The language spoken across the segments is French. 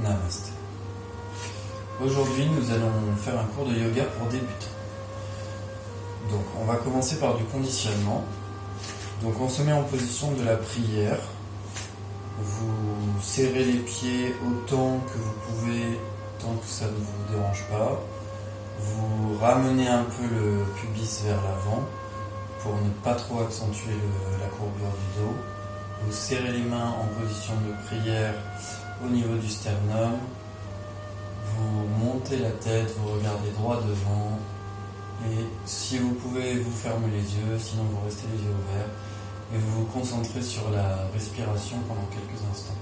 Namasté. Aujourd'hui, nous allons faire un cours de yoga pour débutants. Donc, on va commencer par du conditionnement. Donc, on se met en position de la prière. Vous serrez les pieds autant que vous pouvez, tant que ça ne vous dérange pas. Vous ramenez un peu le pubis vers l'avant pour ne pas trop accentuer la courbure du dos. Vous serrez les mains en position de prière au niveau du sternum. Vous montez la tête, vous regardez droit devant. Et si vous pouvez, vous fermez les yeux, sinon vous restez les yeux ouverts. Et vous vous concentrez sur la respiration pendant quelques instants.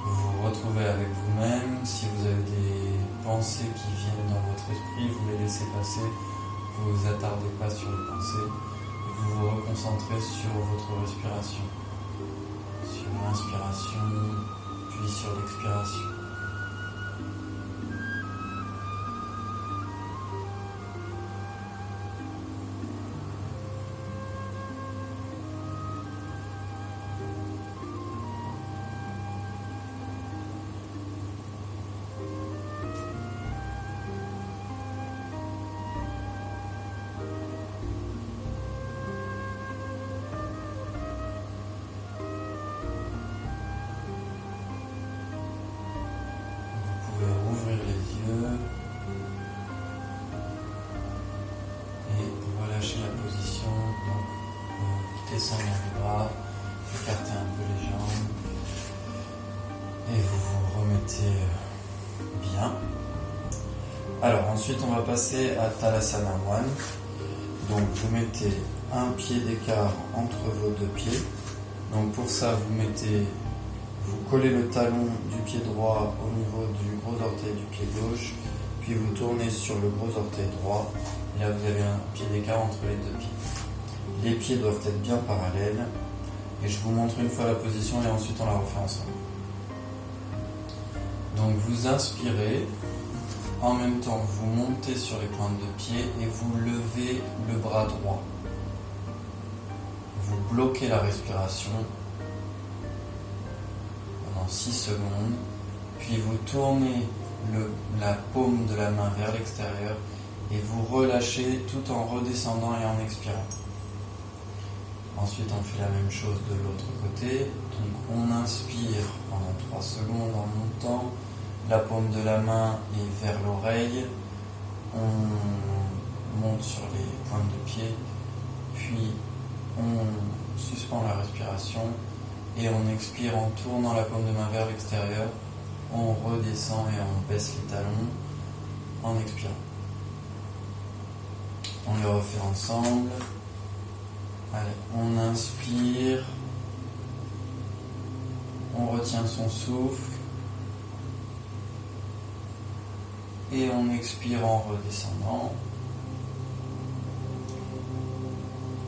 Vous vous retrouvez avec vous-même. Si vous avez des pensées qui viennent dans votre esprit, vous les laissez passer. Vous ne vous attardez pas sur les pensées. Vous vous reconcentrez sur votre respiration. Sur l'inspiration, puis sur l'expiration. Ouvrir les yeux et relâcher la position, donc descendre les bras, écarter un peu les jambes et vous vous remettez bien. Alors ensuite on va passer à Thalasana One. Donc vous mettez un pied d'écart entre vos deux pieds. Donc pour ça vous collez le talon du pied droit au niveau du gros orteil du pied gauche, puis vous tournez sur le gros orteil droit. Et là, vous avez un pied d'écart entre les deux pieds. Les pieds doivent être bien parallèles. Et je vous montre une fois la position et ensuite on la refait ensemble. Donc vous inspirez. En même temps, vous montez sur les pointes de pied et vous levez le bras droit. Vous bloquez la respiration 6 secondes, puis vous tournez la paume de la main vers l'extérieur et vous relâchez tout en redescendant et en expirant. Ensuite on fait la même chose de l'autre côté. Donc on inspire pendant 3 secondes en montant, la paume de la main est vers l'oreille, on monte sur les pointes de pied, puis on suspend la respiration. Et on expire en tournant la paume de main vers l'extérieur. On redescend et on baisse les talons en expirant. On le refait ensemble. Allez, on inspire. On retient son souffle. Et on expire en redescendant.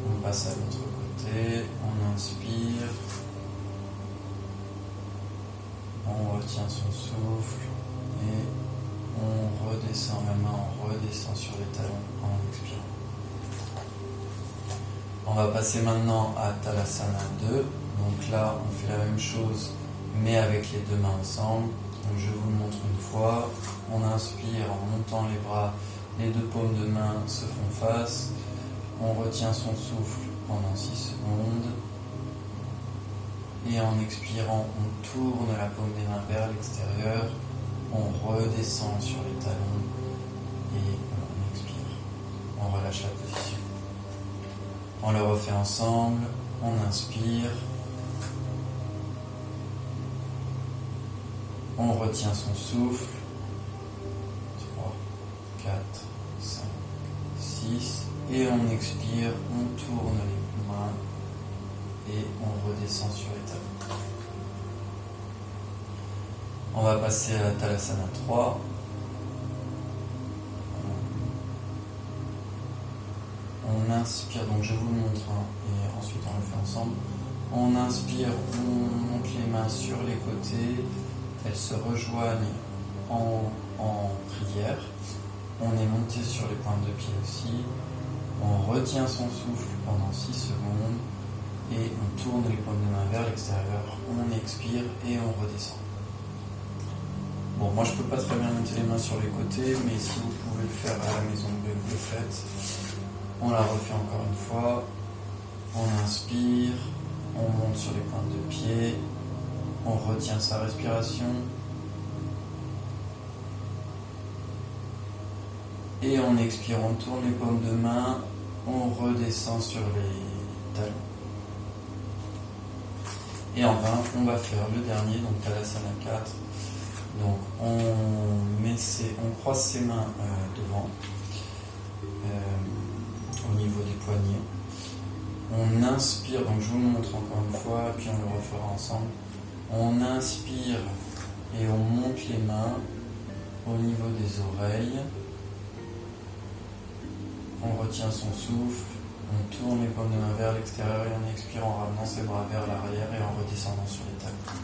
On passe à l'autre côté. On inspire. On retient son souffle et on redescend la main, on redescend sur les talons en expirant. On va passer maintenant à Thalasana 2. Donc là, on fait la même chose, mais avec les deux mains ensemble. Donc je vous le montre une fois. On inspire en montant les bras, les deux paumes de main se font face. On retient son souffle pendant 6 secondes. Et en expirant, on tourne la paume des mains vers l'extérieur, on redescend sur les talons et on expire. On relâche la position. On le refait ensemble, on inspire, on retient son souffle, 3, 4, 5, 6, et on expire, on tourne les mains et on redescend sur les talons. On va passer à Thalasana 3. On inspire, donc je vous le montre et ensuite on le fait ensemble. On inspire, on monte les mains sur les côtés, elles se rejoignent en prière. On est monté sur les pointes de pied aussi. On retient son souffle pendant 6 secondes et on tourne les paumes de main vers l'extérieur. On expire et on redescend. Bon, moi je peux pas très bien monter les mains sur les côtés, mais si vous pouvez le faire à la maison, vous le faites. On la refait encore une fois. On inspire, on monte sur les pointes de pied, on retient sa respiration. Et on expire, on tourne les paumes de main, on redescend sur les talons. Et enfin, on va faire le dernier, donc Tadasana 4. Donc on croise ses mains devant, au niveau des poignets. On inspire, donc je vous le montre encore une fois, puis on le refera ensemble. On inspire et on monte les mains au niveau des oreilles. On retient son souffle, on tourne les paumes de main vers l'extérieur et on expire en ramenant ses bras vers l'arrière et en redescendant sur les talons.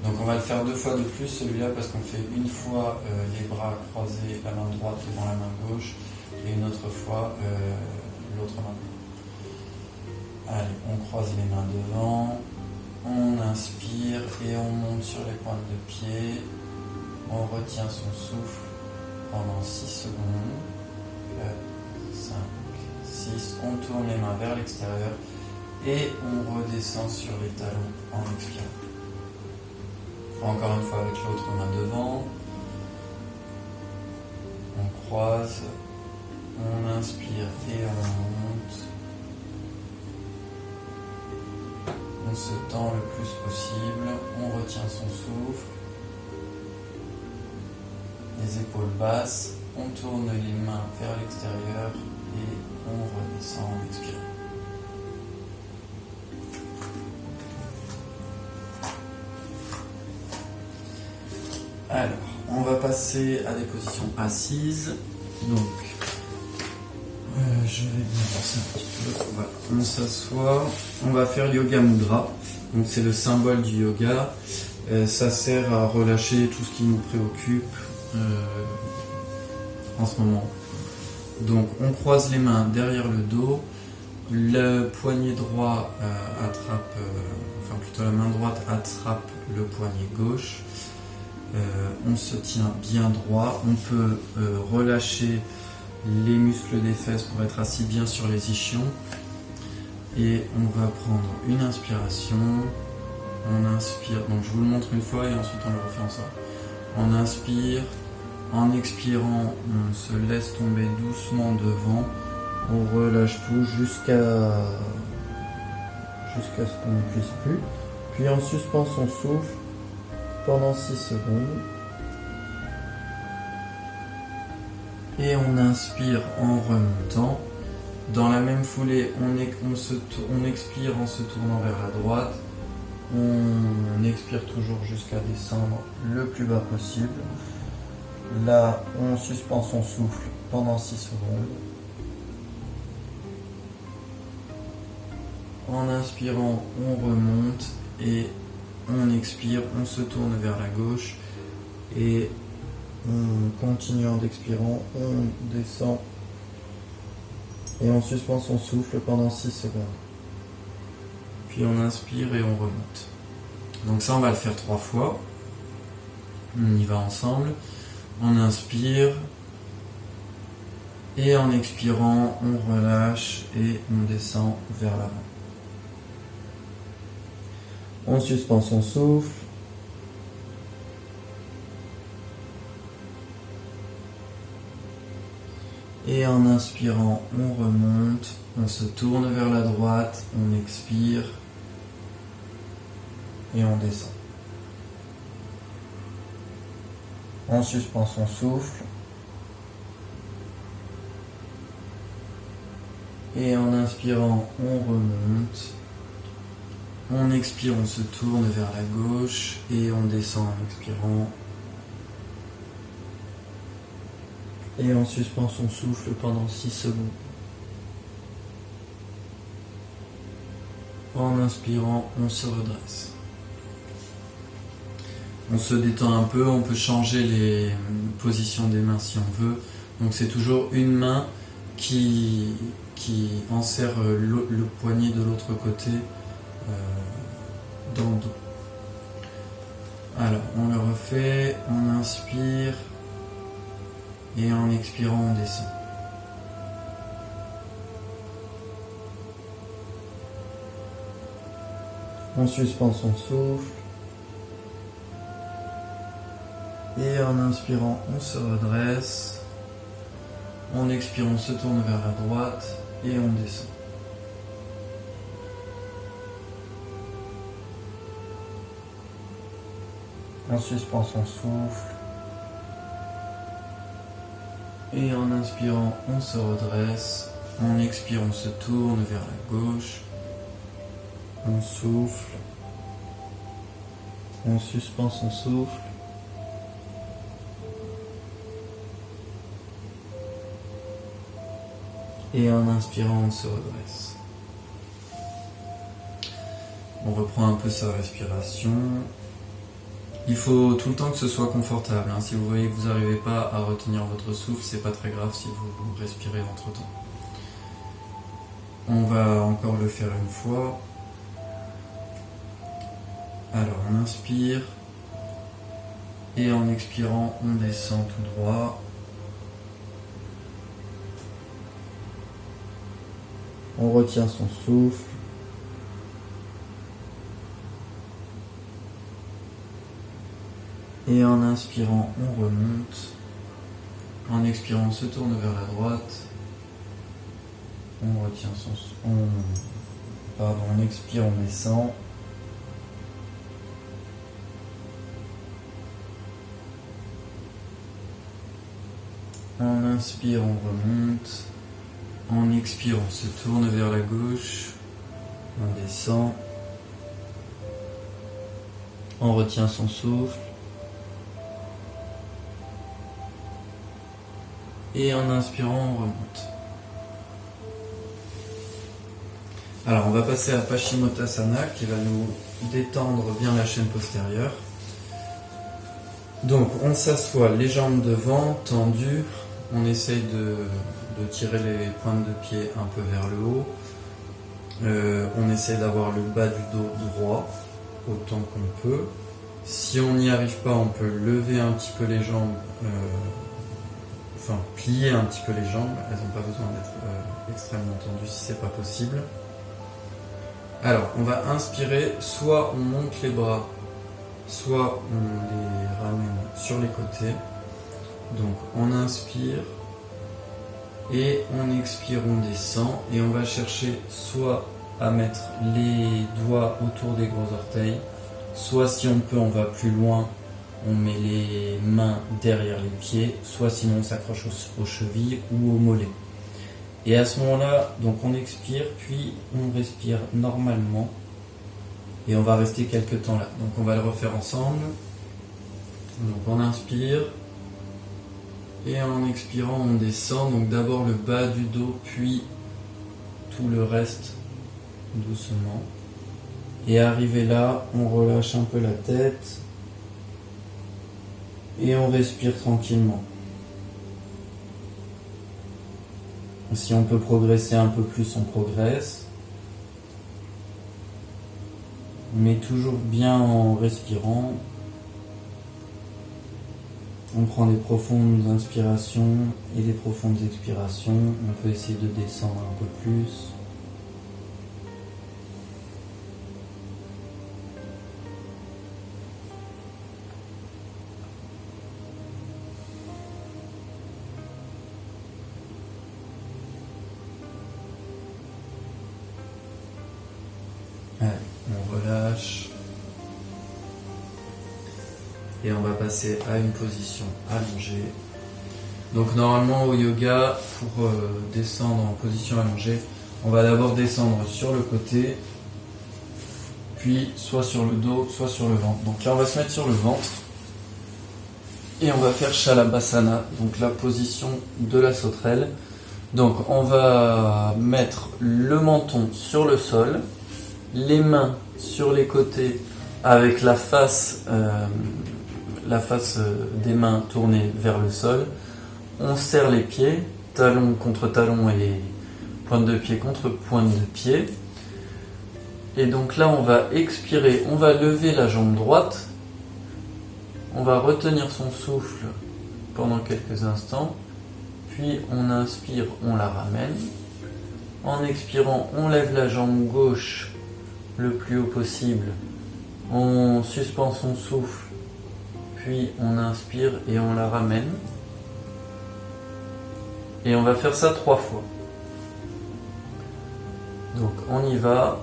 Donc on va le faire 2 fois de plus celui-là parce qu'on fait une fois les bras croisés, la main droite devant la main gauche et une autre fois l'autre main gauche. Allez, on croise les mains devant, on inspire et on monte sur les pointes de pied, on retient son souffle pendant 6 secondes. 5, 6, on tourne les mains vers l'extérieur et on redescend sur les talons en expirant. Encore une fois avec l'autre main devant, on croise, on inspire et on monte. On se tend le plus possible, on retient son souffle, les épaules basses, on tourne les mains vers l'extérieur et on redescend en expirant. Alors, on va passer à des positions assises. Donc, je vais bien penser un petit peu. Voilà. On s'assoit. On va faire Yoga Mudra. Donc, c'est le symbole du yoga. Ça sert à relâcher tout ce qui nous préoccupe en ce moment. Donc, on croise les mains derrière le dos. Le poignet droit attrape, enfin plutôt la main droite attrape le poignet gauche. On se tient bien droit, on peut relâcher les muscles des fesses pour être assis bien sur les ischions et on va prendre une inspiration, on inspire, donc je vous le montre une fois et ensuite on le refait ensemble. On inspire, en expirant on se laisse tomber doucement devant, on relâche tout jusqu'à ce qu'on ne puisse plus, puis on suspend son souffle pendant 6 secondes et on inspire en remontant. Dans la même foulée, on expire en se tournant vers la droite, on expire toujours jusqu'à descendre le plus bas possible. Là, on suspend son souffle pendant 6 secondes. En inspirant, on remonte et on expire, on se tourne vers la gauche et on continue en expirant, on descend et on suspend son souffle pendant 6 secondes. Puis on inspire et on remonte. Donc ça on va le faire 3 fois. On y va ensemble. On inspire et en expirant on relâche et on descend vers l'avant. On suspend son souffle. Et en inspirant, on remonte, on se tourne vers la droite, on expire et on descend. On suspend son souffle. Et en inspirant, on remonte. On expire, on se tourne vers la gauche et on descend en expirant. Et on suspend son souffle pendant 6 secondes. En inspirant, on se redresse. On se détend un peu, on peut changer les positions des mains si on veut. Donc c'est toujours une main qui enserre le poignet de l'autre côté dans le dos. Alors on le refait, on inspire et en expirant on descend. On suspend son souffle et en inspirant on se redresse. En expirant, on se tourne vers la droite et on descend. On suspend son souffle. Et en inspirant, on se redresse. En expirant, on se tourne vers la gauche. On souffle. On suspend son souffle. Et en inspirant, on se redresse. On reprend un peu sa respiration. Il faut tout le temps que ce soit confortable. Si vous voyez que vous n'arrivez pas à retenir votre souffle, c'est pas très grave si vous respirez entre temps. On va encore le faire une fois. Alors on inspire. Et en expirant, on descend tout droit. On retient son souffle. Et en inspirant, on remonte. En expirant, on se tourne vers la droite. On retient son souffle. On expire, on descend. On inspire, on remonte. En expire, on se tourne vers la gauche, on descend, on retient son souffle, et en inspirant, on remonte. Alors, on va passer à Paschimottanasana qui va nous détendre bien la chaîne postérieure. Donc, on s'assoit, les jambes devant, tendues, on essaye de tirer les pointes de pied un peu vers le haut. On essaie d'avoir le bas du dos droit autant qu'on peut. Si on n'y arrive pas, on peut lever un petit peu les jambes, plier un petit peu les jambes. Elles n'ont pas besoin d'être extrêmement tendues si c'est pas possible. Alors, on va inspirer, soit on monte les bras, soit on les ramène sur les côtés. Donc on inspire. Et on expire, on descend et on va chercher soit à mettre les doigts autour des gros orteils, soit si on peut, on va plus loin, on met les mains derrière les pieds, soit sinon on s'accroche aux chevilles ou aux mollets. Et à ce moment-là, donc on expire, puis on respire normalement et on va rester quelques temps là. Donc on va le refaire ensemble. Donc on inspire. Et en expirant, on descend, donc d'abord le bas du dos, puis tout le reste doucement. Et arrivé là, on relâche un peu la tête et on respire tranquillement. Si on peut progresser un peu plus, on progresse. Mais toujours bien en respirant. On prend des profondes inspirations et des profondes expirations. On peut essayer de descendre un peu plus. Allez, on relâche. Et on va passer à une position allongée. Donc normalement au yoga, pour descendre en position allongée, on va d'abord descendre sur le côté, puis soit sur le dos, soit sur le ventre. Donc là on va se mettre sur le ventre et on va faire Shalabhasana, donc la position de la sauterelle. Donc on va mettre le menton sur le sol, les mains sur les côtés avec la face des mains tournées vers le sol. On serre les pieds, talon contre talon et pointe de pied contre pointe de pied. Et donc là, on va expirer, on va lever la jambe droite. On va retenir son souffle pendant quelques instants. Puis on inspire, on la ramène. En expirant, on lève la jambe gauche le plus haut possible. On suspend son souffle. Puis on inspire et on la ramène. Et on va faire ça 3 fois. Donc on y va.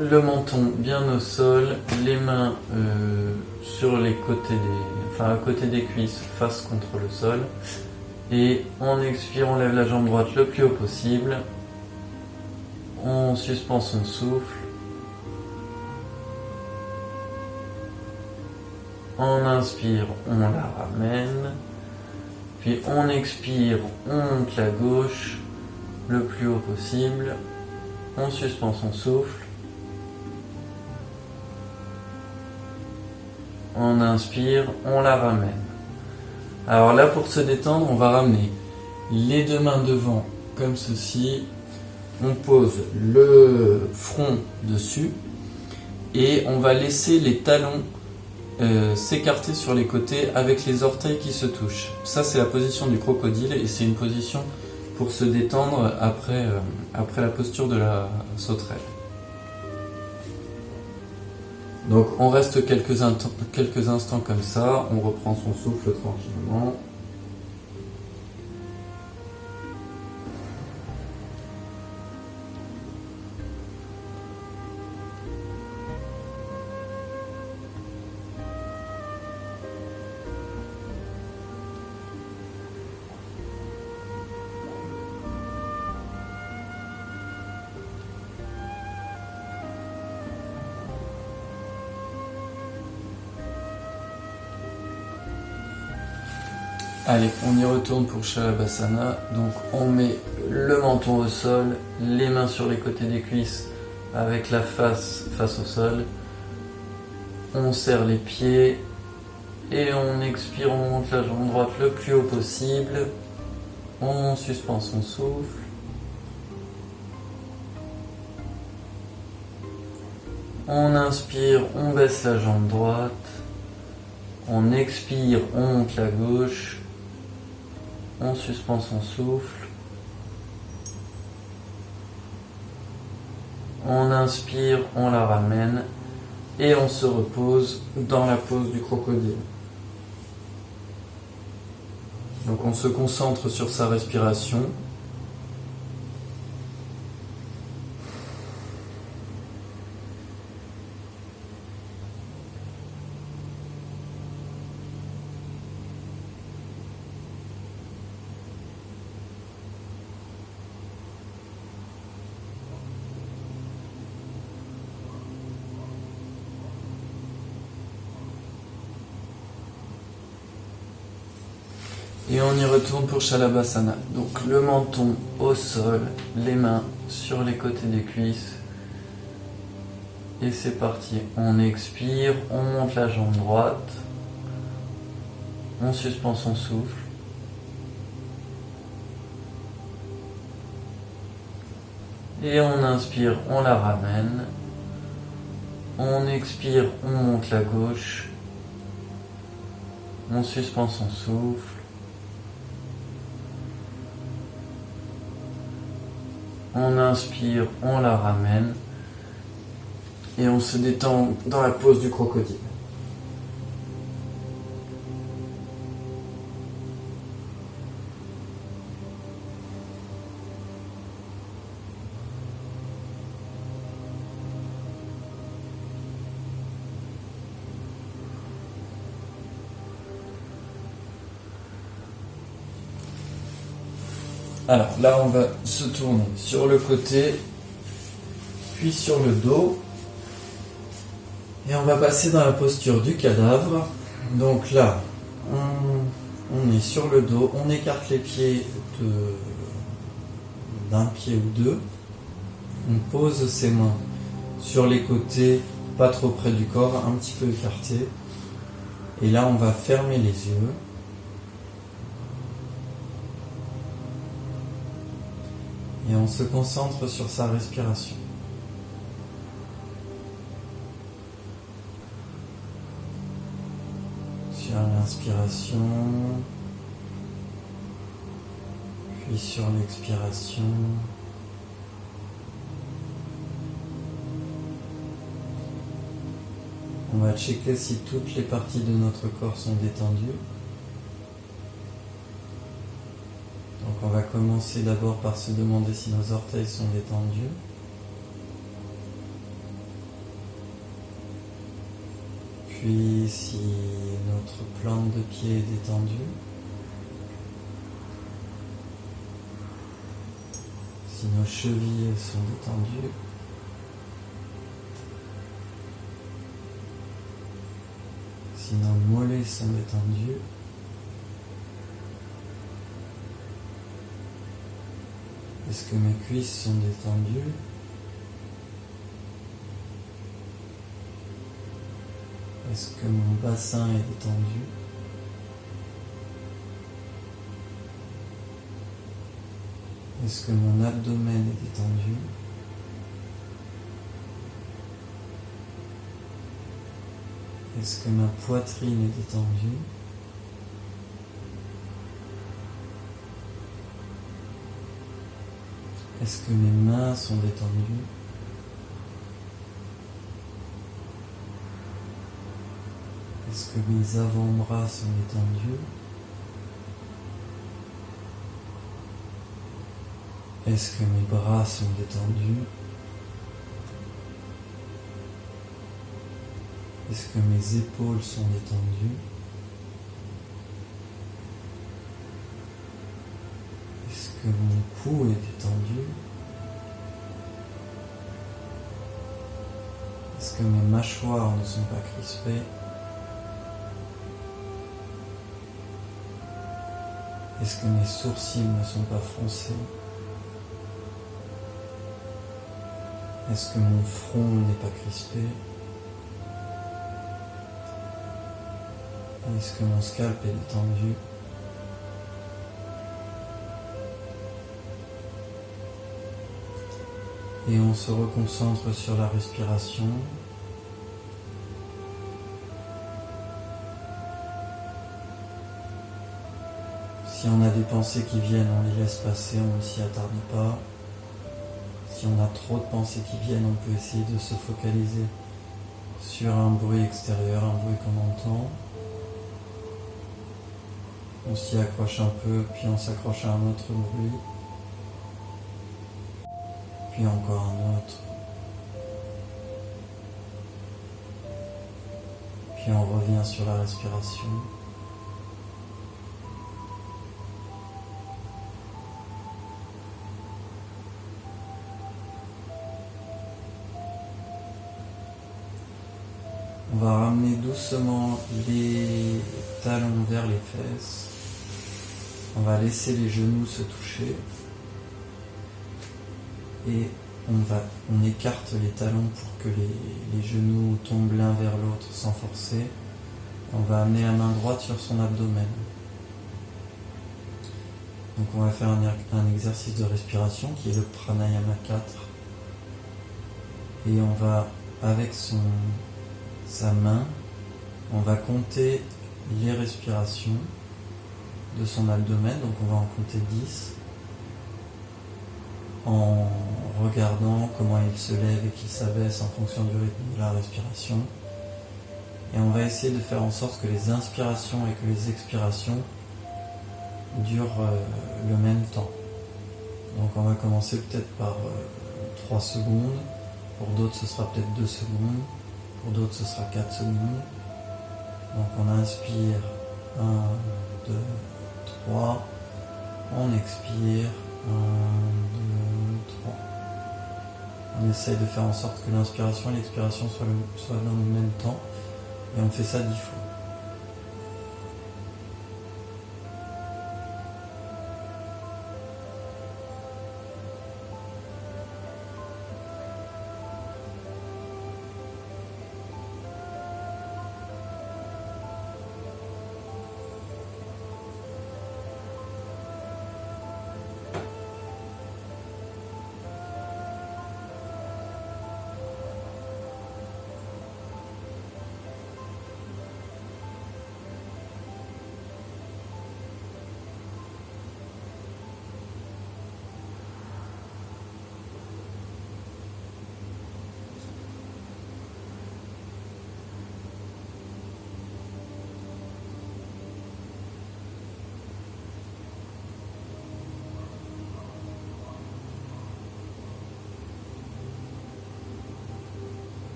Le menton bien au sol, les mains sur les côtés à côté des cuisses, face contre le sol. Et en expirant, on lève la jambe droite le plus haut possible. On suspend son souffle. On inspire, on la ramène. Puis on expire, on monte la gauche le plus haut possible. On suspend son souffle. On inspire, on la ramène. Alors là, pour se détendre, on va ramener les 2 mains devant, comme ceci. On pose le front dessus et on va laisser les talons s'écarter sur les côtés avec les orteils qui se touchent. Ça, c'est la position du crocodile et c'est une position pour se détendre après la posture de la sauterelle. Donc on reste quelques instants comme ça, on reprend son souffle tranquillement. Allez, on y retourne pour Shalabhasana. Donc on met le menton au sol, les mains sur les côtés des cuisses avec la face au sol. On serre les pieds et on expire, on monte la jambe droite le plus haut possible. On suspend son souffle. On inspire, on baisse la jambe droite. On expire, on monte la gauche. On suspend son souffle. On inspire, on la ramène. Et on se repose dans la pose du crocodile. Donc on se concentre sur sa respiration. Et on y retourne pour Shalabhasana. Donc le menton au sol, les mains sur les côtés des cuisses. Et c'est parti. On expire, on monte la jambe droite. On suspend son souffle. Et on inspire, on la ramène. On expire, on monte la gauche. On suspend son souffle. On inspire, on la ramène et on se détend dans la pose du crocodile. Alors là, on va se tourner sur le côté, puis sur le dos. Et on va passer dans la posture du cadavre. Donc là, on est sur le dos, on écarte les pieds d'un pied ou deux. On pose ses mains sur les côtés, pas trop près du corps, un petit peu écarté. Et là, on va fermer les yeux. Et on se concentre sur sa respiration. Sur l'inspiration, puis sur l'expiration. On va checker si toutes les parties de notre corps sont détendues. Donc on va commencer d'abord par se demander si nos orteils sont détendus. Puis si notre plante de pied est détendue. Si nos chevilles sont détendues. Si nos mollets sont détendus. Est-ce que mes cuisses sont détendues? Est-ce que mon bassin est détendu? Est-ce que mon abdomen est détendu? Est-ce que ma poitrine est détendue? Est-ce que mes mains sont détendues? Est-ce que mes avant-bras sont détendus? Est-ce que mes bras sont détendus? Est-ce que mes épaules sont détendues? Est-ce que mon cou est détendu? Est-ce que mes mâchoires ne sont pas crispées? Est-ce que mes sourcils ne sont pas froncés? Est-ce que mon front n'est pas crispé? Est-ce que mon scalp est détendu? Et on se reconcentre sur la respiration. Si on a des pensées qui viennent, on les laisse passer, on ne s'y attarde pas. Si on a trop de pensées qui viennent, on peut essayer de se focaliser sur un bruit extérieur, un bruit qu'on entend. On s'y accroche un peu, puis on s'accroche à un autre bruit. Puis encore un autre. Puis on revient sur la respiration. On va ramener doucement les talons vers les fesses. On va laisser les genoux se toucher. Et on écarte les talons pour que les genoux tombent l'un vers l'autre sans forcer. On va amener la main droite sur son abdomen. Donc on va faire un exercice de respiration qui est le pranayama 4. Et on va, avec sa main, on va compter les respirations de son abdomen. Donc on va en compter 10. En regardant comment il se lève et qu'il s'abaisse en fonction du rythme de la respiration. Et on va essayer de faire en sorte que les inspirations et que les expirations durent le même temps. Donc on va commencer peut-être par 3 secondes, pour d'autres ce sera peut-être 2 secondes, pour d'autres ce sera 4 secondes. Donc on inspire 1, 2, 3, on expire 1, 2, 3. On essaye de faire en sorte que l'inspiration et l'expiration soient dans le même temps et on fait ça 10 fois.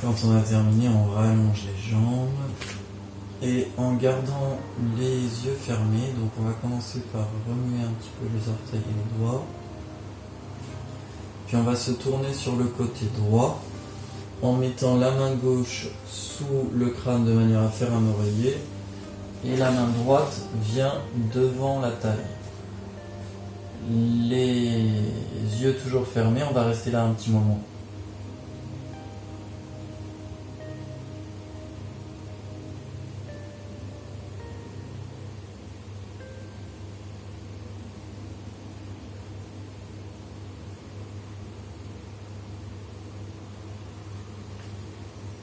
Quand on a terminé, on rallonge les jambes. Et en gardant les yeux fermés, donc on va commencer par remuer un petit peu les orteils et les doigts. Puis on va se tourner sur le côté droit en mettant la main gauche sous le crâne de manière à faire un oreiller. Et la main droite vient devant la taille. Les yeux toujours fermés, on va rester là un petit moment.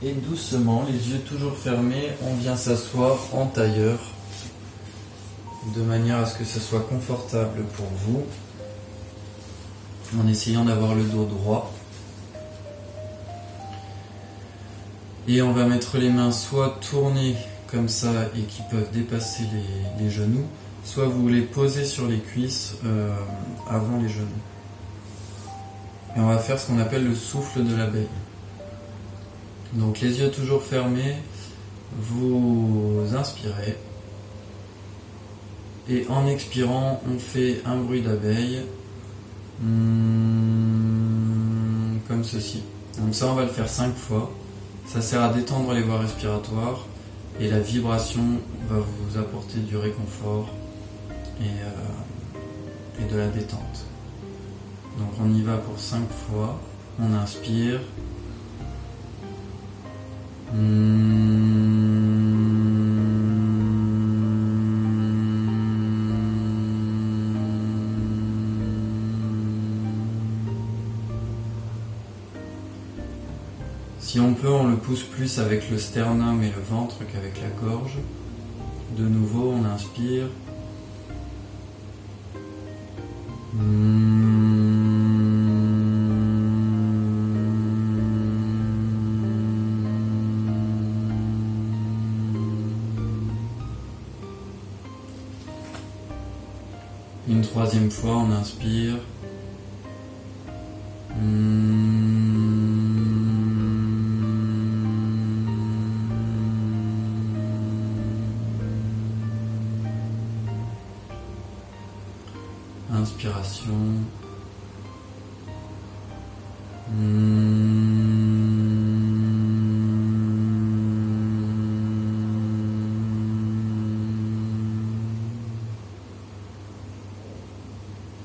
Et doucement, les yeux toujours fermés, on vient s'asseoir en tailleur, de manière à ce que ce soit confortable pour vous, en essayant d'avoir le dos droit. Et on va mettre les mains soit tournées comme ça et qui peuvent dépasser les genoux, soit vous les posez sur les cuisses avant les genoux. Et on va faire ce qu'on appelle le souffle de l'abeille. Donc les yeux toujours fermés, vous inspirez et en expirant on fait un bruit d'abeille comme ceci. Donc ça on va le faire 5 fois, ça sert à détendre les voies respiratoires et la vibration va vous apporter du réconfort et de la détente. Donc on y va pour 5 fois, on inspire. Si on peut, on le pousse plus avec le sternum et le ventre qu'avec la gorge. De nouveau, on inspire. Une troisième fois, on inspire. Inspiration.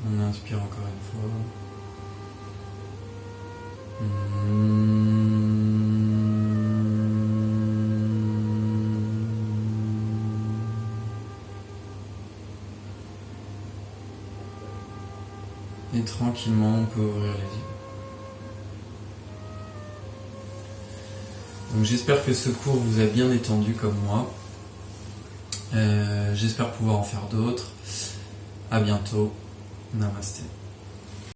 On inspire encore une fois. Et tranquillement, on peut ouvrir les yeux. Donc j'espère que ce cours vous a bien détendu comme moi. J'espère pouvoir en faire d'autres. À bientôt. Namasté.